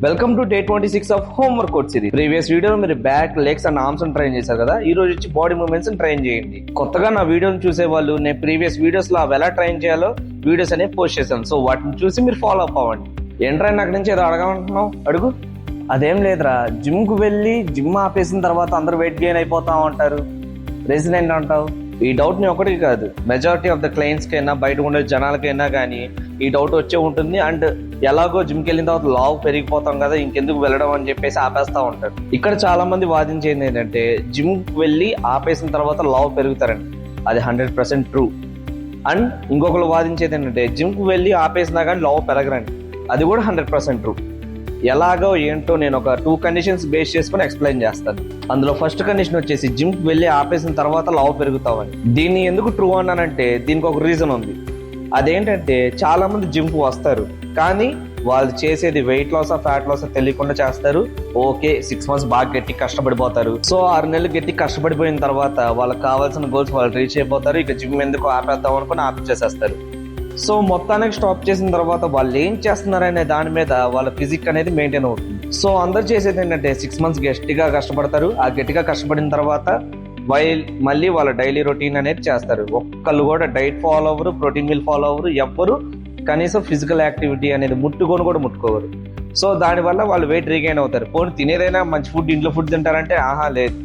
Welcome to day 26 of home workout series. Previous వీడియోలో మీరు back, legs and arms train చేశారు కదా. ఈ రోజు వచ్చి బాడీ మూవ్మెంట్స్ ట్రైన్ చేయండి. కొత్తగా నా వీడియోని చూసే వాళ్ళు నేను ప్రీవియస్ వీడియోస్ లో అవి ఎలా ట్రైన్ చేయాలో వీడియోస్ అనేవి పోస్ట్ చేశాను. సో వాటిని చూసి మీరు ఫాలో అప్ అవ్వండి. ఏంట్రా అక్కడి నుంచి ఏదో అడగమంటున్నావు, అడుగు. అదేం లేదురా, జిమ్ కు వెళ్ళి జిమ్ ఆపేసిన తర్వాత అందరూ వెయిట్ గెయిన్ అయిపోతా ఉంటారు, రీజన్ ఏంటంటావు? ఈ డౌట్ ని ఒకటి కాదు, మెజారిటీ ఆఫ్ ద క్లయింట్స్ కైనా బయట ఉండే జనాలకైనా కానీ ఈ డౌట్ వచ్చే ఉంటుంది. అండ్ ఎలాగో జిమ్కి వెళ్ళిన తర్వాత లావు పెరిగిపోతాం కదా, ఇంకెందుకు వెళ్ళడం అని చెప్పేసి ఆపేస్తా ఉంటారు. ఇక్కడ చాలా మంది వాదించేది ఏంటంటే జిమ్కి వెళ్ళి ఆపేసిన తర్వాత లావు పెరుగుతారండి. అది 100% ట్రూ. అండ్ ఇంకొకరు వాదించేది ఏంటంటే జిమ్కి వెళ్ళి ఆపేసినా కానీ లావు పెరగరండి. అది కూడా 100% ట్రూ. ఎలాగో ఏంటో నేను ఒక 2 కండిషన్స్ బేస్ చేసుకుని ఎక్స్ప్లెయిన్ చేస్తాను. అందులో ఫస్ట్ కండిషన్ వచ్చేసి జిమ్కి వెళ్ళి ఆపేసిన తర్వాత లావు పెరుగుతామని. దీన్ని ఎందుకు ట్రూ అన్నానంటే దీనికి ఒక రీజన్ ఉంది. అదేంటంటే చాలా మంది జిమ్కి వస్తారు, కానీ వాళ్ళు చేసేది వెయిట్ లాస్ ఫ్యాట్ లాస్ తెలియకుండా చేస్తారు. ఓకే, 6 months బాగా గట్టి కష్టపడిపోతారు. సో 6 నెలలు గట్టి కష్టపడిపోయిన తర్వాత వాళ్ళకి కావాల్సిన గోల్స్ వాళ్ళు రీచ్ అయిపోతారు. ఇక జిమ్ ఎందుకు ఆపేద్దాం అనుకుని ఆపిచేసేస్తారు. సో మొత్తానికి స్టాప్ చేసిన తర్వాత వాళ్ళు ఏం చేస్తున్నారనే దాని మీద వాళ్ళ ఫిజిక్ అనేది మెయింటైన్ అవుతుంది. సో అందరు చేసేది ఏంటంటే 6 months గట్టిగా కష్టపడతారు. ఆ గట్టిగా కష్టపడిన తర్వాత మళ్ళీ వాళ్ళ డైలీ రొటీన్ అనేది చేస్తారు. ఒక్కళ్ళు కూడా డైట్ ఫాలో అవ్వరు, ప్రోటీన్ మీల్ ఫాలో అవ్వరు, ఎవ్వరు కనీసం ఫిజికల్ యాక్టివిటీ అనేది ముట్టుకోరు. సో దానివల్ల వాళ్ళు వెయిట్ రీగైన్ అవుతారు. పోనీ తినేదైనా మంచి ఫుడ్, ఇంట్లో ఫుడ్ తింటారంటే ఆహా లేదు,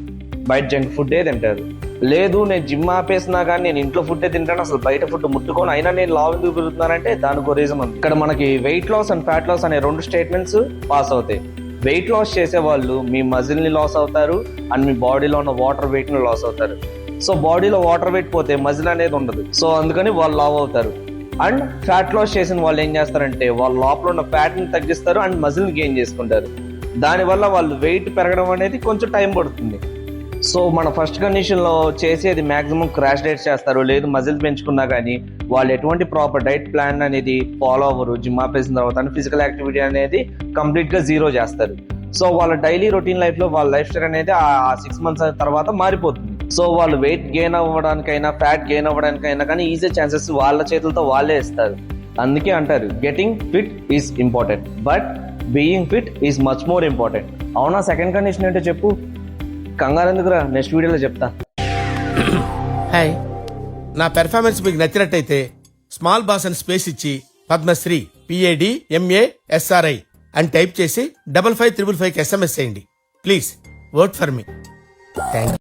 బయట జంక్ ఫుడ్డే తింటారు. లేదు నేను జిమ్ ఆపేసినా కానీ నేను ఇంట్లో ఫుడ్డే తింటాను, అసలు బయట ఫుడ్ ముట్టుకొని అయినా నేను లావు ఎందుకు పెరుగుతున్నానంటే దానికి రీజన్ ఉంది. ఇక్కడ మనకి weight loss and fat loss అనే 2 స్టేట్మెంట్స్ పాస్ అవుతాయి. వెయిట్ లాస్ చేసే వాళ్ళు మీ మజిల్ ని లాస్ అవుతారు అండ్ మీ బాడీలో ఉన్న వాటర్ వెయిట్ ని లాస్ అవుతారు. సో బాడీలో వాటర్ వెయిట్ పోతే మజిల్ అనేది ఉండదు, సో అందుకని వాళ్ళు లావ్ అవుతారు. అండ్ ఫ్యాట్ లాస్ చేసిన వాళ్ళు ఏం చేస్తారంటే వాళ్ళ లోపల ఉన్న ఫ్యాట్ ని తగ్గిస్తారు అండ్ మజిల్ ని గెయిన్ చేసుకుంటారు. దానివల్ల వాళ్ళు వెయిట్ పెరగడం అనేది కొంచెం టైం పడుతుంది. సో మన ఫస్ట్ కండిషన్ లో చేసేది మాక్సిమం క్రాష్ డైట్ చేస్తారు, లేదు మజిల్ పెంచుకున్నా కానీ వాళ్ళు ఎటువంటి ప్రాపర్ డైట్ ప్లాన్ అనేది ఫాలో అవ్వరు. జిమ్ ఆపేసిన తర్వాత ఫిజికల్ యాక్టివిటీ అనేది కంప్లీట్ గా జీరో చేస్తారు. సో వాళ్ళ డైలీ రొటీన్ లైఫ్ లో వాళ్ళ లైఫ్ స్టైల్ అనేది ఆ 6 months తర్వాత మారిపోతుంది. సో వాళ్ళు వెయిట్ గెయిన్ అవ్వడానికైనా ఫ్యాట్ గెయిన్ అవ్వడానికైనా కానీ ఈజీ ఛాన్సెస్ వాళ్ళ చేతులతో వాళ్ళే ఇస్తారు. అందుకే అంటారు getting fit is important but being fit is much more important. అవునా? సెకండ్ కండిషన్ ఏంటో చెప్పు. కంగారు ఎందుకురా, నెక్స్ట్ వీడియోలో చెప్తా. హాయ్, నా పెర్ఫార్మెన్స్ మీకు నచ్చినట్టయితే స్మాల్ బాస్ అని స్పేస్ ఇచ్చి పద్మశ్రీ PADMASRI అని టైప్ చేసి 5555 SMS చేయండి. Please vote for me. Thank you.